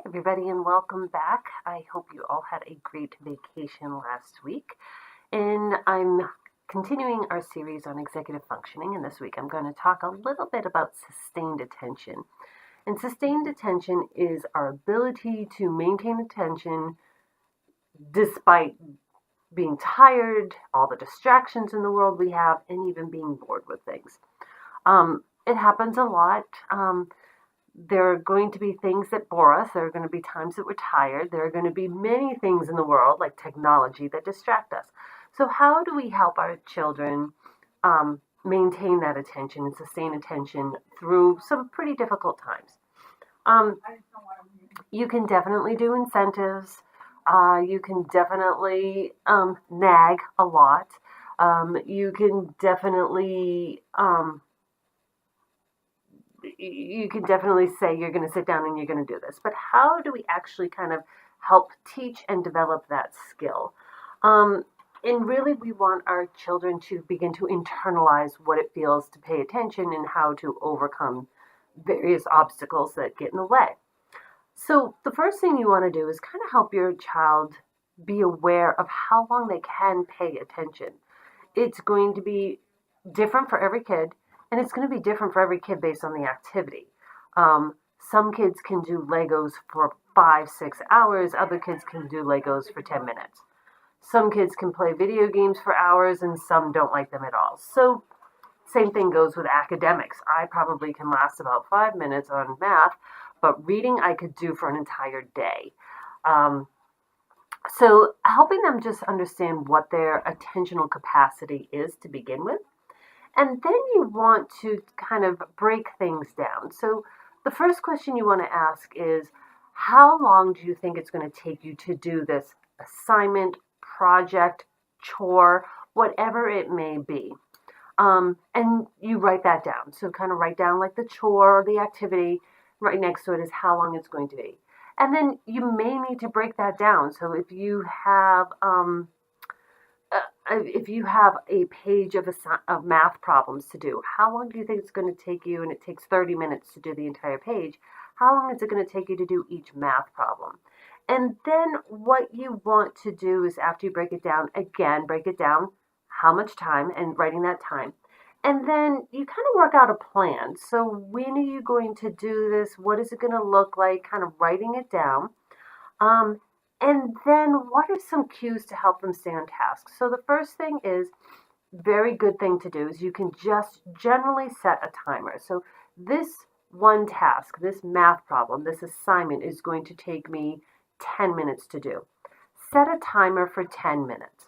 Everybody, and welcome back. I hope you all had a great vacation last week. And I'm continuing our series on executive functioning. And this week I'm going to talk a little bit about sustained attention. And sustained attention is our ability to maintain attention despite being tired, all the distractions in the world we have, and even being bored with things. It happens a lot. There are going to be things that bore us. There are going to be times that we're tired. There are going to be many things in the world, like technology, that distract us. So, how do we help our children maintain that attention and sustain attention through some pretty difficult times? Um, you can definitely do incentives. You can definitely nag a lot. You can definitely say you're going to sit down and you're going to do this. But how do we actually kind of help teach and develop that skill? And really, we want our children to begin to internalize what it feels to pay attention and how to overcome various obstacles that get in the way. So, the first thing you want to do is kind of help your child be aware of how long they can pay attention. It's going to be different for every kid, and it's going to be different for every kid based on the activity. Some kids can do Legos for 5, 6 hours, other kids can do Legos for 10 minutes. Some kids can play video games for hours, and some don't like them at all. So, same thing goes with academics. I probably can last about 5 minutes on math, but reading I could do for an entire day. So, helping them just understand what their attentional capacity is to begin with. And then you want to kind of break things down. So the first question you want to ask is, how long do you think it's going to take you to do this assignment, project, chore, whatever it may be? And you write that down. So kind of write down like the chore or the activity. Right next to it is how long it's going to be. And then you may need to break that down. So if you have a page of math problems to do, how long do you think it's going to take you? And it takes 30 minutes to do the entire page. How long is it going to take you to do each math problem? And then what you want to do is, after you break it down, again, break it down how much time and writing that time. And then you kind of work out a plan. So when are you going to do this? What is it going to look like? Kind of writing it down. Um, and then what are some cues to help them stay on task? So the first thing is, very good thing to do is you can just generally set a timer. So this one task, this math problem, this assignment is going to take me 10 minutes to do. Set a timer for 10 minutes.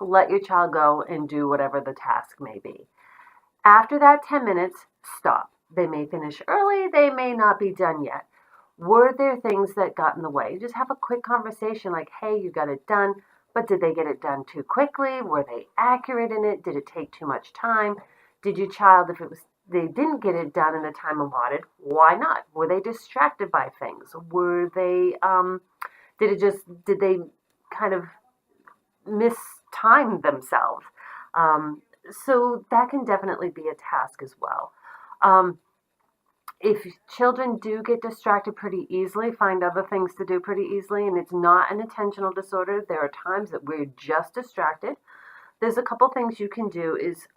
Let your child go and do whatever the task may be. After that 10 minutes, stop. They may finish early, they may not be done yet. Were there things that got in the way? Just have a quick conversation like, hey, you got it done, but did they get it done too quickly? Were they accurate in it? Did it take too much time? Did your child, if they didn't get it done in the time allotted, why not? Were they distracted by things? Were they, did they kind of mistime themselves? So that can definitely be a task as well. If children do get distracted pretty easily, find other things to do pretty easily, and it's not an attentional disorder, there are times that we're just distracted. There's a couple things you can do is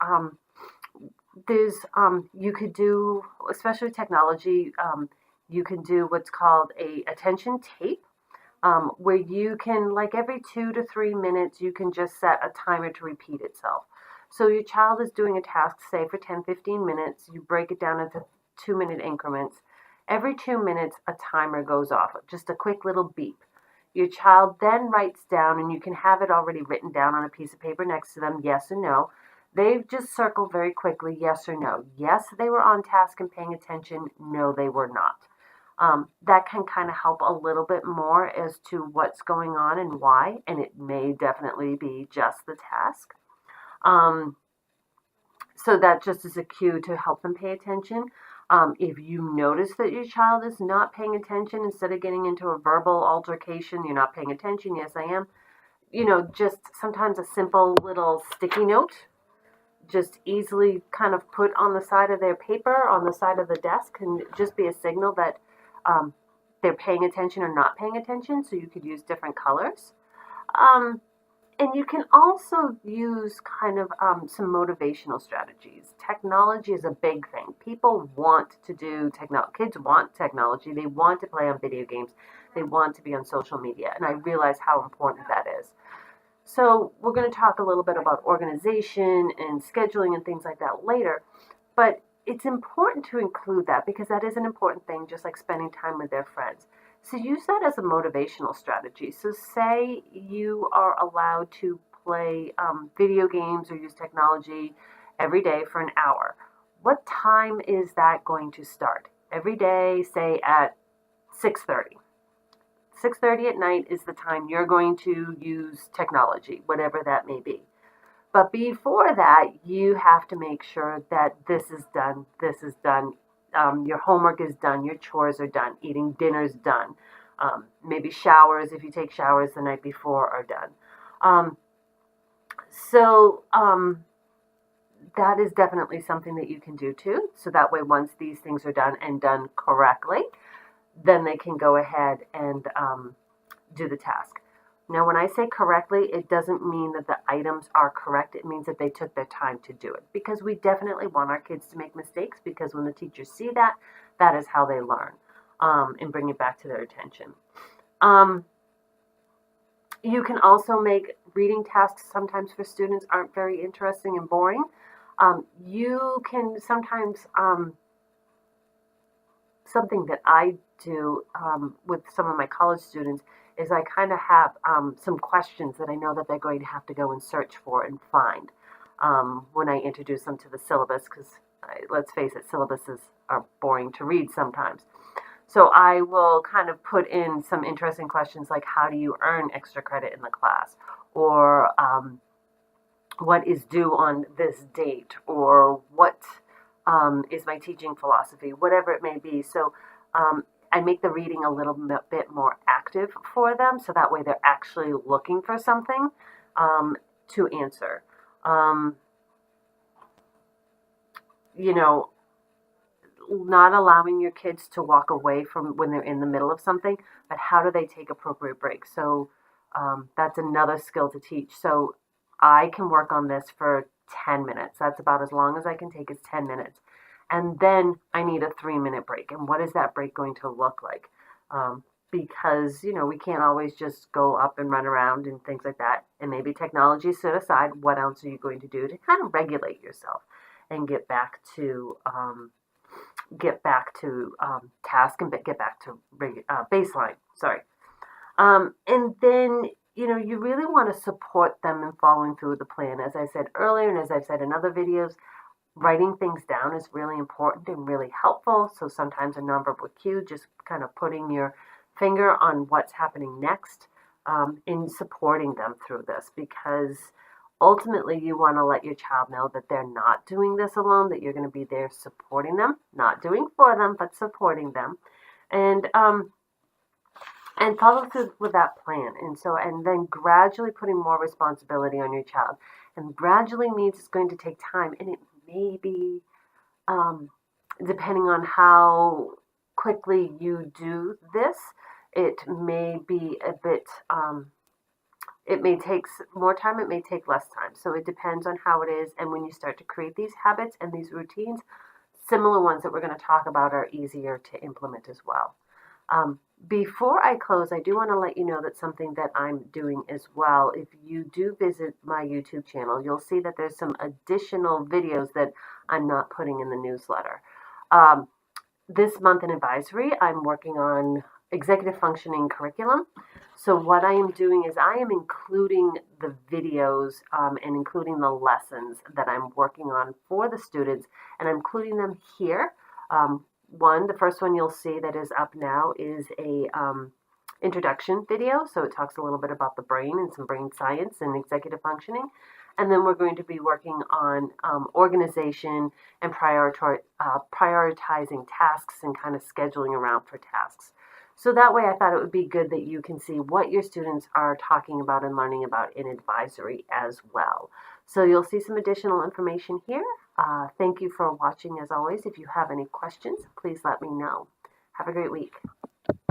you could do, especially with technology, you can do what's called a attention tape, where you can, like every 2 to 3 minutes, you can just set a timer to repeat itself. So your child is doing a task, say for 10, 15 minutes, you break it down into 2-minute increments. Every 2 minutes, a timer goes off, just a quick little beep. Your child then writes down, and you can have it already written down on a piece of paper next to them, yes or no. They just circle very quickly, yes or no. Yes, they were on task and paying attention. No, they were not. That can kind of help a little bit more as to what's going on and why, and it may definitely be just the task. So that just is a cue to help them pay attention. If you notice that your child is not paying attention, instead of getting into a verbal altercation, you're not paying attention, yes, I am, just sometimes a simple little sticky note, just easily kind of put on the side of their paper, on the side of the desk, can just be a signal that they're paying attention or not paying attention, so you could use different colors. And you can also use kind of some motivational strategies. Technology is a big thing. People want to do technology. Kids want technology. They want to play on video games. They want to be on social media. And I realize how important that is. So we're going to talk a little bit about organization and scheduling and things like that later. But it's important to include that because that is an important thing, just like spending time with their friends. So use that as a motivational strategy. So say you are allowed to play video games or use technology every day for an hour. What time is that going to start? Every day, say at 6:30. 6:30 at night is the time you're going to use technology, whatever that may be. But before that, you have to make sure that this is done, your homework is done, your chores are done, eating dinner's done. Maybe showers, if you take showers the night before, are done. So that is definitely something that you can do too. So that way, once these things are done and done correctly, then they can go ahead and do the task. Now, when I say correctly, it doesn't mean that the items are correct. It means that they took their time to do it, because we definitely want our kids to make mistakes, because when the teachers see that, that is how they learn and bring it back to their attention. You can also make reading tasks sometimes for students aren't very interesting and boring. You can sometimes, something that I do with some of my college students is I kind of have some questions that I know that they're going to have to go and search for and find when I introduce them to the syllabus, because let's face it, syllabuses are boring to read sometimes. So I will kind of put in some interesting questions like, how do you earn extra credit in the class? Or what is due on this date? Or what is my teaching philosophy? Whatever it may be. So I make the reading a little bit more active for them, so that way they're actually looking for something to answer. You know, not allowing your kids to walk away from when they're in the middle of something, but how do they take appropriate breaks? So that's another skill to teach. So I can work on this for 10 minutes. That's about as long as I can take, is 10 minutes. And then I need a 3-minute break. And what is that break going to look like? Because, you know, we can't always just go up and run around and things like that. And maybe technology set aside. What else are you going to do to kind of regulate yourself and get back to task and get back to baseline? Sorry. And then, you know, you really want to support them in following through with the plan. As I said earlier, and as I've said in other videos, writing things down is really important and really helpful. So sometimes a nonverbal cue, just kind of putting your finger on what's happening next in supporting them through this, because ultimately you want to let your child know that they're not doing this alone, that you're going to be there supporting them, not doing for them, but supporting them. And follow through with that plan. And then gradually putting more responsibility on your child. And gradually means it's going to take time, and it may be, depending on how quickly you do this, it may be a bit, it may take more time, it may take less time. So it depends on how it is. And when you start to create these habits and these routines, similar ones that we're going to talk about are easier to implement as well. Before I close, I do want to let you know that something that I'm doing as well. If you do visit my YouTube channel, you'll see that there's some additional videos that I'm not putting in the newsletter. This month in advisory, I'm working on executive functioning curriculum. So what I am doing is I am including the videos and including the lessons that I'm working on for the students, and I'm including them here. The first one you'll see that is up now is a introduction video. So it talks a little bit about the brain and some brain science and executive functioning. And then we're going to be working on organization and prioritizing tasks and kind of scheduling around for tasks. So that way I thought it would be good that you can see what your students are talking about and learning about in advisory as well. So you'll see some additional information here. Thank you for watching as always. If you have any questions, please let me know. Have a great week.